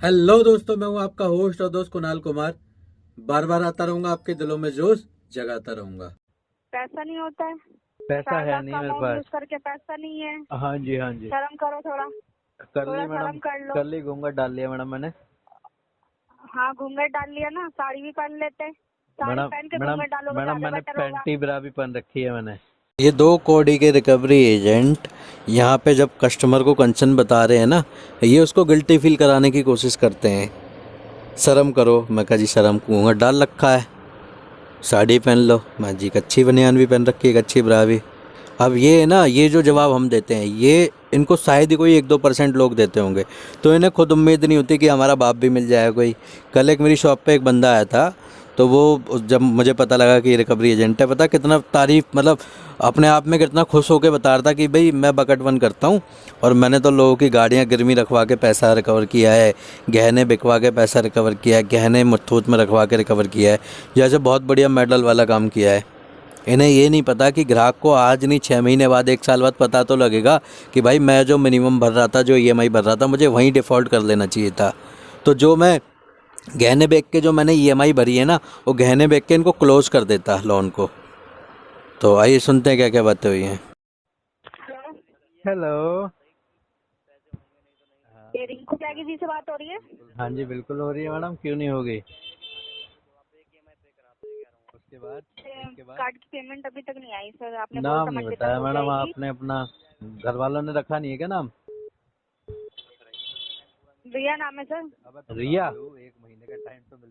Hello दोस्तों, मैं हूं आपका होस्ट और दोस्त कुणाल कुमार। बार बार आता रहूंगा, आपके दिलों में जोश जगाता रहूंगा। पैसा नहीं होता है। पैसा है 4 लाख नहीं का मेरे अमाउंट पास। यूज करके पैसा नहीं है। हाँ जी, हाँ जी। शर्म करो थोड़ा। कर ली थोड़ा मैडम। शर्म कर लो। कर ली, घूंघट डाल लिया मैडम मैंने। हाँ, घूंघट डाल लिया ना, साड़ी भी पहन लेते। साड़ी मैडम पहन के मैडम घूंघट डालोगे मैडम ज्यादा मैंने बेटर होगा। पैंटी ब्रा भी पहन रखी है मैंने। ये 2 कौड़ी के रिकवरी एजेंट यहाँ पे जब कस्टमर को कंसर्न बता रहे हैं ना, ये उसको गिल्टी फील कराने की कोशिश करते हैं। शर्म करो। मैं कहा जी शर्म, घूंघट डाल रखा है, साड़ी पहन लो। मैं जी एक अच्छी बनियान भी पहन रखी है, एक अच्छी ब्रा भी। अब ये ना, ये जो जवाब हम देते हैं, ये इनको शायद ही कोई 1-2% लोग देते होंगे। तो इन्हें खुद उम्मीद नहीं होती कि हमारा बाप भी मिल जाए कोई। कल एक मेरी शॉप पे एक बंदा आया था, तो वो जब मुझे पता लगा कि ये रिकवरी एजेंट है, पता कितना तारीफ, मतलब अपने आप में कितना खुश होकर बता रहा था कि भाई मैं बकेट वन करता हूँ और मैंने तो लोगों की गाड़ियाँ गिरवी रखवा के पैसा रिकवर किया है, गहने बिकवा के पैसा रिकवर किया है, गहने मुथूट में रखवा के रिकवर किया है, जैसे बहुत बढ़िया मेडल वाला काम किया है। इन्हें ये नहीं पता कि ग्राहक को आज नहीं 6 महीने बाद, 1 साल बाद पता तो लगेगा कि भाई मैं जो मिनिमम भर रहा था, जो ईएमआई भर रहा था, मुझे वहीं डिफ़ॉल्ट कर लेना चाहिए था। तो जो मैं गहने बेच के जो मैंने ईएमआई भरी है ना, वो गहने बेच के इनको क्लोज कर देता लोन को। तो आइए सुनते हैं क्या क्या बातें हुई हैं। Hello, hello. ये रिंकू त्यागी जी से बात हो रही है? हाँ जी, बिल्कुल हो रही है मैडम, क्यों नहीं होगी। उसके बाद उसके बाद कार्ड की पेमेंट अभी तक नहीं आई सर, आपने बोला था नाम नहीं मंडे तक बताया हो मैडम जाएगी। आपने अपना। घर वालों ने रखा नहीं है क्या नाम। रिया नाम है सर। रिया।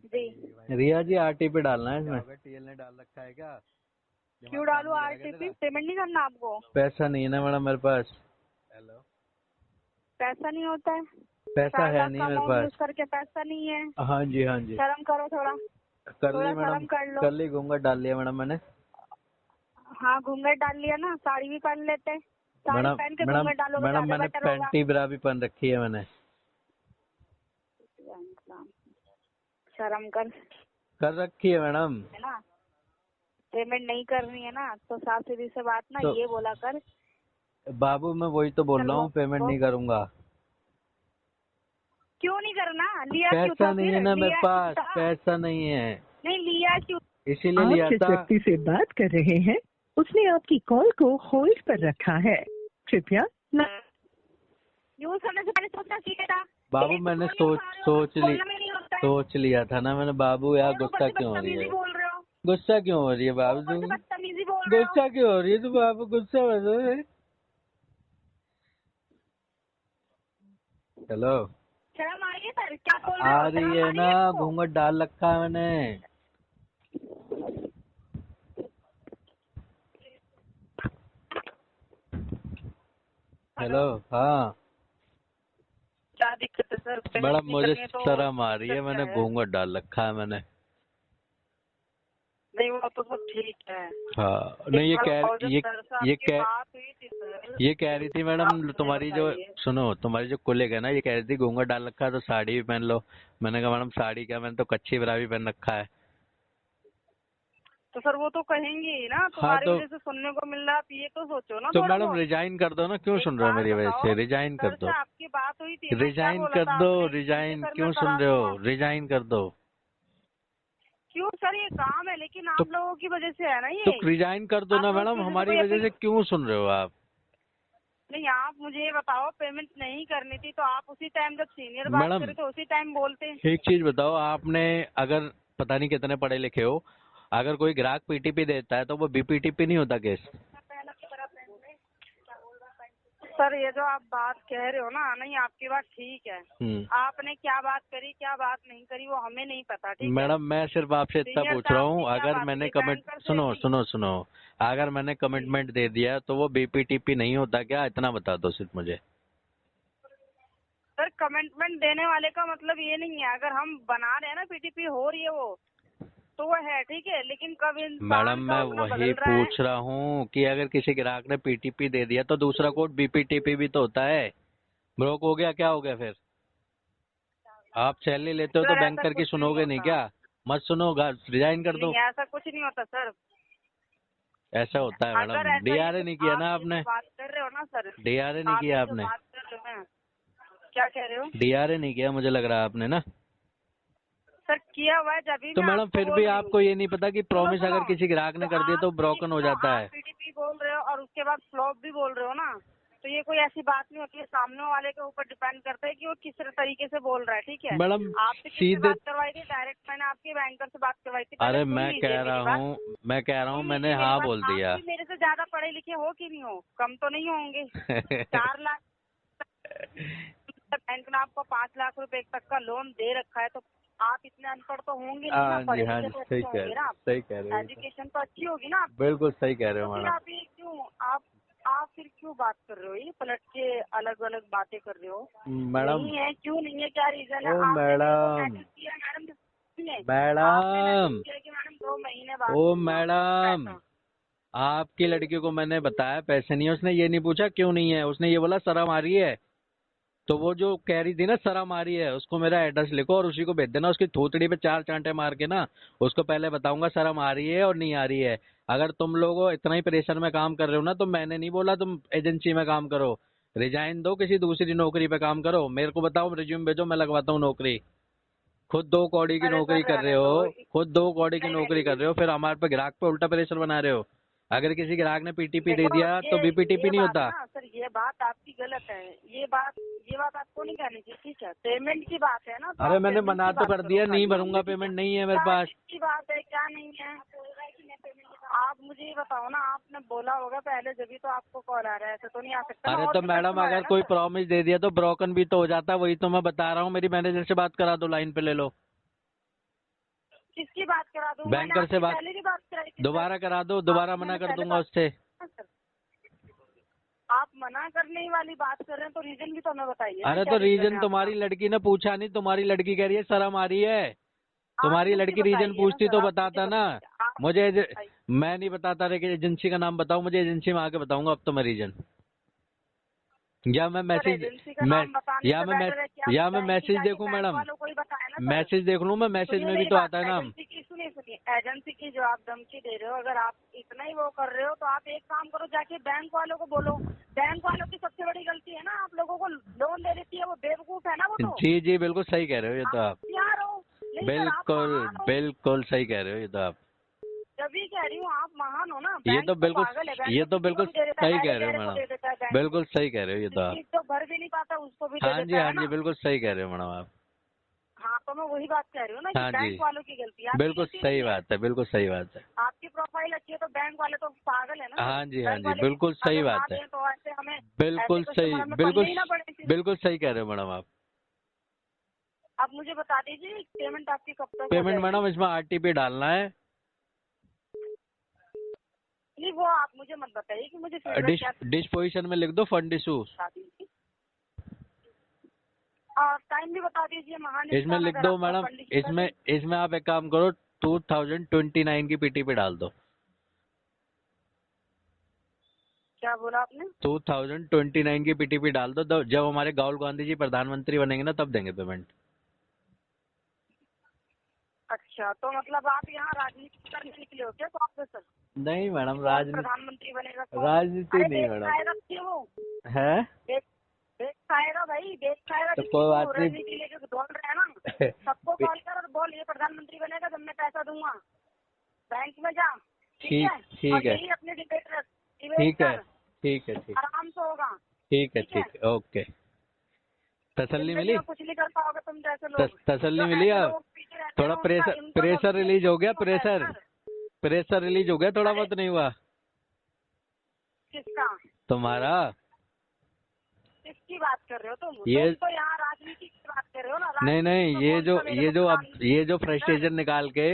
जी। रिया जी आरटीपी डालना है इसमें। टीएल ने डाल रखा है क्या। क्यों डालू आरटीपी? पेमेंट नहीं करना आपको? पैसा नहीं है ना मैडम मेरे पास। हेलो। पैसा नहीं होता है। पैसा 4 है लाख नहीं का मेरे अमाउंट पास। यूज करके पैसा नहीं है। हाँ जी, हाँ जी। शर्म करो थोड़ा। कर ली थोड़ा मैडम। शर्म कर लो। कर ली, घूंघट डाल लिया मैडम मैंने। हाँ, घूंघट डाल लिया ना, साड़ी भी पहन लेते। साड़ी मैडम पहन के मैडम घूंघट डालोगे मैडम ज्यादा मैंने बेटर होगा। पैंटी ब्रा भी पहन रखी है मैंने। शर्म कर। कर रखी है मैडम। है ना? पेमेंट नहीं करनी है ना, तो साफ सीधी से बात ना तो ये बोला कर। बाबू मैं वही तो बोल रहा चलो हूँ, पेमेंट वो नहीं करूँगा। क्यों नहीं करना? लिया क्यों पैसा था नहीं है फिर? ना मेरे लिया क्यों पास, था? पैसा नहीं है। नहीं लिया क्यों? इसीलिए आप लिया जिस था। व्यक्ति से बात कर रहे हैं उसने आपकी कॉल को होल्ड पर रखा है। कृपया न- यूज करने से पहले सोचना चाहिए था। बाबू एक मैंने फोन नहीं उठा रहे हो, बोलना में नहीं होता है। सोच लिया था ना मैंने बाबू, यार और ऊपर गुस्सा से क्यों हो रही बदतमीजी है। बोल रहे हो। गुस्सा क्यों हो रही है और बाबू ऊपर से तुम। बदतमीजी बोल रहे हो। गुस्सा क्यों हो रही है तू बाबू, गुस्सा मत हो। हेलो। शर्म आ रही है सर? क्या बोल रहे आ हो? रही शर्म आ है रही ना, है आपको? घूंघट डाल रखा है मैंने। हेलो। हेलो। हाँ क्या दिक्कत है सर? पेमेंट मैडम, नहीं मुझे करनी है तो शर्म आ रही है, दिक्कत क्या मैंने है? घूंघट डाल रखा है मैंने। नहीं वो तो सब ठीक है। हाँ नहीं, एक बार और जब सर से आपकी बात हुई थी सर, ये कह रही थी आप मैडम, मुझे तुम्हारी जो, बताइए। सुनो, तुम्हारी जो कोलिग है ना, ये कह रही थी घूंघट डाल रखा है तो साड़ी भी पहन लो। मैंने कहा मैडम साड़ी क्या, मैंने तो कच्ची ब्रा भी पहन रखा है। तो सर वो तो कहेंगे ही ना, हाँ तुम्हारी वजह से सुनने को मिल रहा है, आप ये तो सोचो ना तो थोड़ा मैडम बहुत। रिजाइन कर दो ना, क्यों एक सुन रहे हो बात मेरी वजह बताओ, से, रिजाइन कर सर से दो। आपकी बात हुई थी ना, क्या रिजाइन बोला कर था दो, आपने? ठीक है रिजाइन सर, मैं क्यों करा सुन रहे दूंगा। हो, रिजाइन कर दो। क्यों सर? ये काम है, लेकिन तो आप लोगों की वजह से है ना तो ये। रिजाइन कर दो आप ना लोगों मैडम, की वजह से हमारी कोई वजह से क्यों सुन रहे हो आप। नहीं, आप मुझे ये बताओ, पेमेंट नहीं करनी थी तो आप उसी टाइम जब सीनियर बात मैडम करे तो उसी टाइम बोलते। एक चीज बताओ, आपने अगर पता नहीं कितने पढ़े लिखे हो, अगर कोई ग्राहक पीटीपी देता है तो वो बीपीटीपी नहीं होता केस। सर ये जो आप बात कह रहे हो ना, नहीं आपकी बात ठीक है। आपने क्या बात करी क्या बात नहीं करी वो हमें नहीं पता, ठीक है? मैडम मैं सिर्फ आपसे इतना सीनियर पूछ से रहा आपकी हूँ, क्या अगर बात मैंने हुई? कमिट, बैंकर से सुनो हुई? सुनो सुनो, अगर मैंने कमिटमेंट दे दिया तो वो बीपीटीपी नहीं होता क्या, इतना बता दो सिर्फ मुझे। सर कमिटमेंट देने वाले का मतलब ये नहीं है, अगर हम बना रहे हैं ना पीटीपी हो रही है वो, तो वो है ठीक है, लेकिन कब मैडम इंसान का मैं अपना वही बदल रहा है। पूछ रहा हूँ कि अगर किसी ग्राहक ने पीटीपी दे दिया तो दूसरा कोड बीपीटीपी भी तो होता है। ब्रोक हो गया, क्या हो गया फिर। आप सैलरी लेते हो तो सर ऐसा बैंकर की कुछ नहीं सुनोगे नहीं होता। क्या। मत सुनो, रिजाइन कर दो। नहीं ऐसा कुछ नहीं होता सर। ऐसा होता है अगर मैडम, ऐसा ये डीआरए जो नहीं किया आप ना ये जो आपने। बात कर रहे हो ना सर, डीआरए नहीं आप किया ये जो आपने। बात कर रहे हो ना, क्या कह रहे हो डीआरए नहीं किया मुझे लग रहा है आपने ना। सर? किया हुआ है जब भी तो मैं मैडम आपको फिर बोल भी रही हूँ। आपको ये नहीं पता कि प्रॉमिस सुनो, अगर किसी ग्राहक ने कर दिया तो ब्रोकन हो जाता है। आप पीटीपी बोल रहे हो और उसके बाद फ्लॉप भी बोल रहे हो ना, तो ये कोई ऐसी बात नहीं होती है। सामने वाले के ऊपर डिपेंड करता है कि वो किस तरीके से बोल रहा है, ठीक है। मैडम आपसे किससे सीधे, बात करवाई थी? डायरेक्ट मैंने आपके बैंकर से बात करवाई थी। पहले अरे सुन मैं लीजिए कह मेरी बात। रहा हूँ सुन मैंने लीजिए मेरी हाँ बात। बोल आप दिया। भी मेरे से ज्यादा पढ़े लिखे हो कि नहीं हो? कम तो नहीं होंगे। 4 लाख बैंक ने आपको 5 लाख रुपए तक का लोन दे रखा है, तो आप इतने अनपढ़ तो होंगे नहीं ना। हाँ जी, पढ़े हाँ लिखे जी, तो सही अच्छे कह होंगे ना। सही कह रहे हो, एजुकेशन तो अच्छी होगी ना आपकी। बिल्कुल सही कह रहे तो हो फिर मैडम। आप ये क्यों आप फिर क्यों बात कर रहे हो? ये पलट के अलग अलग बातें कर रहे हो। मैडम नहीं है, क्यों नहीं है, क्या रीजन है? ओ आपने मेरे को मैडम, मैसेज किया मैडम, सुनिए, आपने मैडम मैसेज किया कि मैडम 2 महीने बाद ओ दूंगा मैडम, पैसा। आपकी लड़की को मैंने बताया पैसे नहीं है, उसने ये नहीं पूछा क्यों नहीं है, उसने ये बोला शर्म आ रही है। तो वो जो कह रही थी ना शर्म आ रही है, उसको मेरा एड्रेस लिखो और उसी को भेज देना। उसकी थोतड़ी पे 4 चांटे मार के ना उसको पहले बताऊंगा शर्म आ रही है और नहीं आ रही है। अगर तुम लोग इतना ही प्रेशर में काम कर रहे हो ना, तो मैंने नहीं बोला तुम एजेंसी में काम करो, रिजाइन दो, किसी दूसरी नौकरी पे काम करो। मेरे को बताओ, रिज्यूम भेजो, मैं लगवाता हूँ नौकरी। खुद 2 कौड़ी की अरे नौकरी सर कर रहे रहने दो। हो, खुद 2 कौड़ी की नहीं नहीं नौकरी कर नहीं, रहे हो, फिर हमारे पे ग्राहक पे उल्टा प्रेशर बना रहे हो। अगर किसी ग्राहक ने पीटीपी दे देखो, दिया तो बीपीटीपी ये नहीं बात होता। ना सर, ये बात आपकी गलत है। ये बात आपको नहीं कहनी चाहिए, ठीक है। पेमेंट की बात है ना, तो अरे आप मैंने पेमेंट मना की तो बात कर करो दिया, नहीं खाली, भरूंगा, ठीक है। पेमेंट नहीं है मेरे क्या पास। किसकी बात है, क्या नहीं है? आप मुझे ये बताओ ना, आपने बोला होगा पहले, जब तो आपको कॉल आ रहा है। ऐसे तो नहीं आ सकता ना। अरे और तो भी मैडम कस्टमर है अगर ना कोई सर। प्रॉमिस दे दिया तो ब्रोकन भी तो हो जाता, वही तो मैं बता रहा हूँ। मेरी मैनेजर से बात करा दो, लाइन पे ले लो। किसकी बात करा दूं? मैंने बैंकर से आपसे बात पहले भी बात कराई थी सर। दोबारा करा दो, दोबारा आपसे मना मैंने कर पहले दूंगा बात उससे। हाँ, सर। आप मना करने वाली बात कर रहे हैं, तो रीजन भी तो हमें बताइए ना, अरे क्या तो रीजन रीजन है आपका? तुम्हारी लड़की ने पूछा नहीं, तुम्हारी लड़की कह रही है शर्म आ रही है। आप तुम्हारी मुझे लड़की रीजन बताइए ना पूछती सर, तो आप मुझे बताता ना। बताइए। आप मुझे बताइए। मैं नहीं बताता रहे कि एजेंसी का नाम बताओ, मुझे एजेंसी में आके बताऊंगा अब तो मैं रीजन। या मैं सर मैसेज एजेंसी का मैं नाम बताने से बेटर है कि आप या मैं बैंक की मैसेज जाके देखूं बैंक मैडम, वालों को ही बताएं ना सर। मैसेज देख लूं मैं, मैसेज सुनिए में भी मेरी तो बात, आता है नाम। एजेंसी की सुनिए, एजेंसी की जो आप धमकी दे रहे हो, अगर आप इतना ही वो कर रहे हो, तो आप एक काम करो, जाके बैंक वालों को बोलो। बैंक वालों की सबसे बड़ी गलती है ना, आप लोगों को लोन दे देती है, वो बेवकूफ है ना वो तो। जी जी बिल्कुल सही कह रहे हो ये तो आप आप, होशियार हो। नहीं सर, आप बिल्कुल महान हो। बिल्कुल सही कह रहे हो ये तो आप। तभी कह रही हूँ, आप महान हो ना। ये बैंक तो तो बिल्कुल पागल है, बैंक ये तो तो किसी को बिल्कुल भी दे देता सही है, कह ऐरे रहे हो गहरे को मैडम, दे देता है बैंक तो। बिल्कुल सही कह रहे हो ये तो आप। किसी तो भर भी नहीं पाता, उसको भी दे हाँ जी, देता हाँ है जी, ना। बिल्कुल सही कह रहे हो मैडम आप। हाँ, तो मैं वही बात कह रही हूँ ना कि हाँ जी, बैंक वालों की गलती है, आपकी बिल्कुल गलती सही नहीं है। बात है, बिल्कुल सही बात है। आपकी प्रोफाइल अच्छी है, तो बैंक वाले तो पागल है ना सर। हाँ जी, हाँ बैंक जी, वाले बिल्कुल सही अगर ना बात है, दें तो ऐसे बिल्कुल कस्टमर सही, हमें बिल्कुल पलने ही ना पड़े फिर। बिल्कुल सही कह रहे हो मैडम आप। आप मुझे बता दीजिए पेमेंट आपकी कब तक हो पेमेंट जाएगी? मैडम इसमें आरटीपी डालना है। नहीं, वो आप मुझे मत बताइए कि मुझे फीडबैक डिश क्या डिश पोजीशन में लिख दो फंड इशू। बता दीजिए। और टाइम भी बता दीजिए। महान इसमें इंसान लिख अगर दो आपका मैडम, फंड इशू कर इसमें दे। इसमें आप एक काम करो, 2029 की पीटीपी डाल दो। क्या बोला आपने? 2029 की पीटीपी डाल दो, तो जब हमारे राहुल गांधी जी प्रधानमंत्री बनेंगे ना तब देंगे पेमेंट। अच्छा, तो मतलब आप यहाँ राजनीति करने निकले हो क्या कांग्रेस सर? नहीं मैडम, कौन राजनीति प्रधानमंत्री बनेगा कौन? राजनीति अरे नहीं देश मैडम खाएगा क्यों वो? है। देश देश खाएगा भाई, देश खाएगा तो जिसकी कोई तू बात नहीं। राजनीति लेके दौड़ रहा है ना। सबको कॉल कर और बोल, ये प्रधानमंत्री बनेगा जब मैं पैसा दूंगा। बैंक में जा, ठीक ठीक है। ठीक और है, यही अपने डिबेट ठीक है, कर, ठीक है, ठीक आराम से होगा। ठीक है, ठीक है। ठीक है, ओके। तसल्ली जिंदगी मिली, में कुछ नहीं कर पाओगे तुम जैसे लोग। तसल्ली जो मिली ऐसे अब। लोग पीछे रहते हैं थोड़ा ना, प्रेशर उनका प्रेशर भविष्य रिलीज हो गया, नहीं होता है प्रेशर सर। प्रेशर रिलीज हो गया, थोड़ा अरे बहुत नहीं हुआ किसका? तुम्हारा। किसकी बात कर रहे हो तुम? ये तुम तो यहाँ राजनीति की बात कर रहे हो ना। नहीं नहीं, राजनीतिक में कौन सा मेरे को ये जो सर, फ्रस्ट्रेशन निकाल के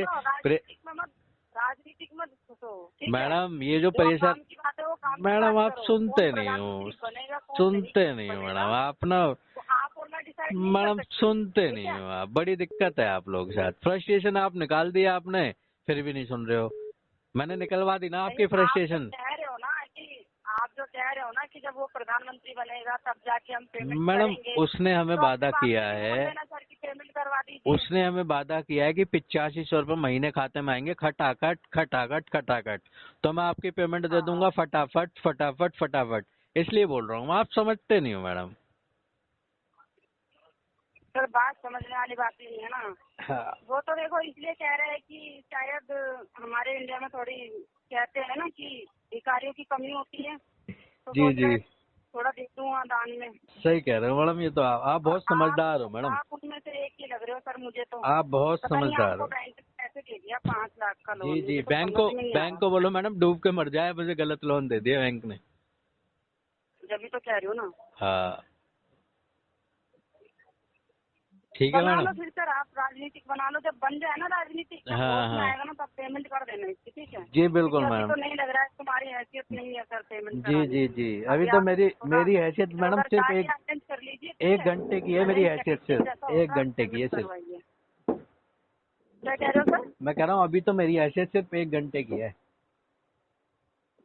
राजनीतिक में घुसो, ठीक है। मैडम ये जो जो प्रेशर, काम की बात है वो काम की मैडम बात आप करो। सुनते कौन नहीं हो, प्रधानमंत्री बनेगा कौन नहीं सुनते नहीं हो बनेगा, मैडम आप ना, तो आप और मैं डिसाइड नहीं कर मैडम सकते, सुनते ठीक नहीं है। हो आप, बड़ी दिक्कत है आप लोग के साथ। फ्रस्ट्रेशन आप निकाल दिया आपने, फिर भी नहीं सुन रहे हो। मैंने निकलवा दी ना आपकी नहीं, फ्रस्ट्रेशन। आप जो कह रहे हो ना कि जब वो प्रधानमंत्री बनेगा तब जाके हम पेमेंट मैडम करेंगे, उसने हमें तो वादा अपने बाप किया से भी बोल है, देना सर की पेमेंट करवा दीजिए। उसने हमें वादा किया है कि 8500 रुपये महीने खाते में आएंगे, खटाखट खटाखट खटाखट। तो मैं आपकी पेमेंट दे हाँ, दूंगा फटाफट फटाफट फटाफट, इसलिए बोल रहा हूँ। आप समझते नहीं हो मैडम। सर बात समझने वाली बात ही नहीं है ना। हाँ वो तो देखो इसलिए कह रहे हैं कि शायद हमारे इंडिया में थोड़ी कहते हैं ना कि भिखारियों की कमी होती है, तो जी सोच जी, रहे हैं थोड़ा दे दूंगा दान में। सही कह रहे हो मैडम, ये तो आप बहुत समझदार हो मैडम, आप उनमें से एक ही लग रहे हो सर मुझे तो। आप बहुत पता नहीं समझदार आपको हो। बैंक ने कैसे दे दिया 5 लाख का लोन, जी जी, मुझे तो समझ में नहीं आ बैंक को बोलो मैडम डूब के मर जाए, मुझे गलत लोन दे दिया बैंक ने। रहा। जब भी तो कह रही हूँ ना। हाँ ठीक है बना लो मैडम। फिर सर, आप राजनीतिक बना लो, जब बन जाए ना राजनीतिक, जब हाँ, वोट में हाँ। आएगा ना तब पेमेंट कर देना इसकी, ठीक है। जी बिल्कुल क्योंकि अभी मैडम। तो नहीं लग रहा है, तुम्हारी हैसियत नहीं है सर पेमेंट जी कराने जी की। जी, अभी अभी तो आप थोड़ा मेरी हैसियत इधर मैडम उधर सिर्फ जाके अटेंड कर लीजिए, एक ठीक है। घंटे की है मेरी अरेंज हैसियत, करिए, जैसा सिर्फ एक होगा घंटे की पेमेंट है सिर्फ। करवाइए। क्या कह रहे हो सर? मैं कह रहा हूँ अभी तो मेरी हैसियत सिर्फ एक घंटे की है।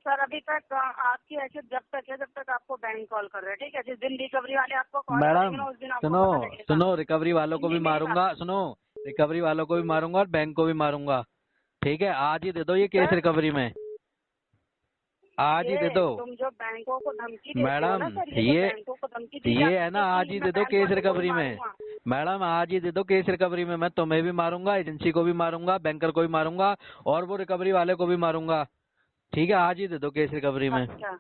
सर अभी तक आपकी हैसियत जब तक है, जब तक आपको बैंक कॉल कर रहे हैं, ठीक है। जिस दिन रिकवरी वाले आपको कॉल करेंगे मैडम ना, उस दिन आपको सुनो पता लगेगा। सुनो, रिकवरी वालों को भी हिंदी में ही बात। मारूंगा, सुनो, रिकवरी वालों को भी मारूंगा और बैंक को भी मारूंगा, ठीक है। आज ही दे दो ये केस सर रिकवरी में, आज ही दे ये दो तुम जो बैंकों को धमकी देते हो मैडम। ना सर, ये जो बैंकों को धमकी दी ये है जाती ना, है आज कि ही मैं दे दो बैंक केस वालों को भी रिकवरी में मारूंगा। मैडम, आज ही दे दो केस रिकवरी में। मैं तुम्हें भी मारूंगा, एजेंसी को भी मारूंगा, बैंकर को भी मारूंगा और वो रिकवरी वाले को भी मारूंगा, ठीक है। आज ही दे दो केस रिकवरी में। अच्छा,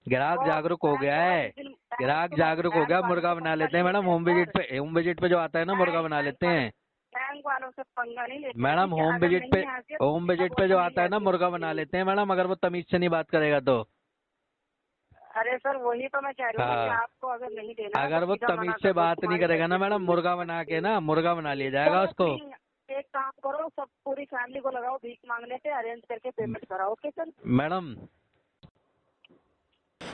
ग्राहक तो जागरूक हो बैंक गया होगा है, जिस दिन ग्राहक सुनो, जागरूक हो बैंक गया, वालों मुर्गा से बना पंगा लेते हैं नहीं मैडम। लेते सर। होम विजिट पे जो आता है ना, मुर्गा बना लेते हैं बैंक वालों से पंगा नहीं लेते हैं, मैडम। ठीक है। अगर नहीं है हैसियत, होम विजिट वो पे जो समझ आता है ना, जाती मुर्गा बना लेते हैं मैडम, अगर वो तमीज से नहीं बात करेगा तो। अरे सर वही तो मैं कह रही हूँ ना कि हाँ, आपको अगर नहीं देना है अगर तो वो सीधा तमीज मना से कर दो, बात नहीं तुम्हारी करेगा ना हैसियत मैडम, नहीं है। मुर्गा बना के ना, मुर्गा बना लिया जाएगा चलो उसको। नहीं, एक काम करो, सब पूरी फैमिली को लगाओ भीख मांगने पे, अरेंज करके पेमेंट कराओ, ओके सर। मैडम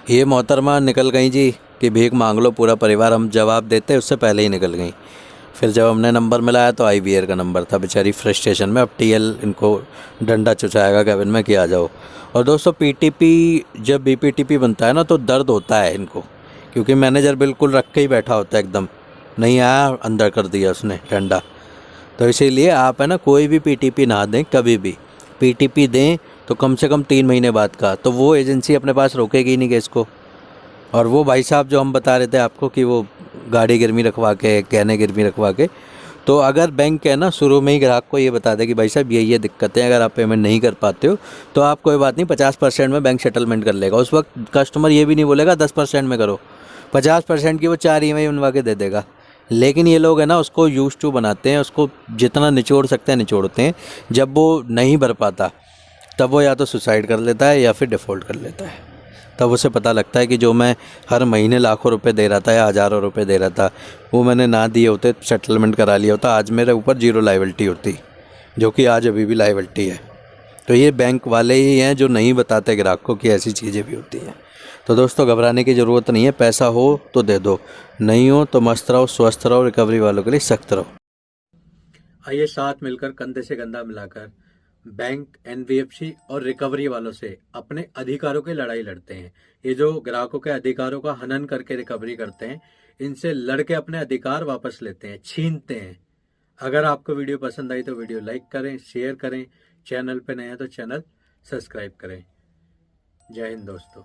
ये मोहतरमा निकल गई जी कि भीख मांग लो पूरा परिवार, हम जवाब देते उससे पहले ही निकल गई। फिर जब हमने नंबर मिलाया तो आईवीआर का नंबर था। बेचारी फ्रस्ट्रेशन में अब टीएल इनको डंडा चुचाएगा कैबिन में कि आ जाओ। और दोस्तों पीटीपी, जब बीपीटीपी बनता है ना तो दर्द होता है इनको, क्योंकि मैनेजर बिल्कुल रख के ही बैठा होता है एकदम, नहीं आया अंदर कर दिया उसने डंडा। तो इसीलिए आप है ना कोई भी पीटीपी ना दें कभी भी। पीटीपी दें तो कम से कम 3 महीने बाद का, तो वो एजेंसी अपने पास रोकेगी नहीं केस को। और वो भाई साहब जो हम बता रहे थे आपको कि वो गाड़ी गिरवी रखवा के, गहने गिरवी रखवा के, तो अगर बैंक है ना शुरू में ही ग्राहक को ये बता दे कि भाई साहब ये दिक्कतें, अगर आप पेमेंट नहीं कर पाते हो तो आप कोई बात नहीं 50% में बैंक सेटलमेंट कर लेगा। उस वक्त कस्टमर ये भी नहीं बोलेगा 10% में करो, 50% की वो 4 EMI बनवा के दे देगा। लेकिन ये लोग है ना उसको यूज टू बनाते हैं, उसको जितना निचोड़ सकते हैं निचोड़ते हैं। जब वो नहीं भर पाता तब वो या तो सुसाइड कर लेता है या फिर डिफ़ॉल्ट कर लेता है। तब उसे पता लगता है कि जो मैं हर महीने लाखों रुपए दे रहा था या हज़ारों रुपए दे रहा था, वो मैंने ना दिए होते, सेटलमेंट करा लिया होता, आज मेरे ऊपर 0 लायबिलिटी होती, जो कि आज अभी भी लायबिलिटी है। तो ये बैंक वाले ही हैं जो नहीं बताते ग्राहक को कि ऐसी चीज़ें भी होती हैं। तो दोस्तों घबराने की ज़रूरत नहीं है, पैसा हो तो दे दो, नहीं हो तो मस्त रहो, स्वस्थ रहो, रिकवरी वालों के लिए सख्त रहो। आइए साथ मिलकर कंधे से कंधा मिलाकर बैंक, एनबीएफसी और रिकवरी वालों से अपने अधिकारों की लड़ाई लड़ते हैं। ये जो ग्राहकों के अधिकारों का हनन करके रिकवरी करते हैं, इनसे लड़के अपने अधिकार वापस लेते हैं, छीनते हैं। अगर आपको वीडियो पसंद आई तो वीडियो लाइक करें, शेयर करें, चैनल पे नए हैं तो चैनल सब्सक्राइब करें। जय हिंद दोस्तों।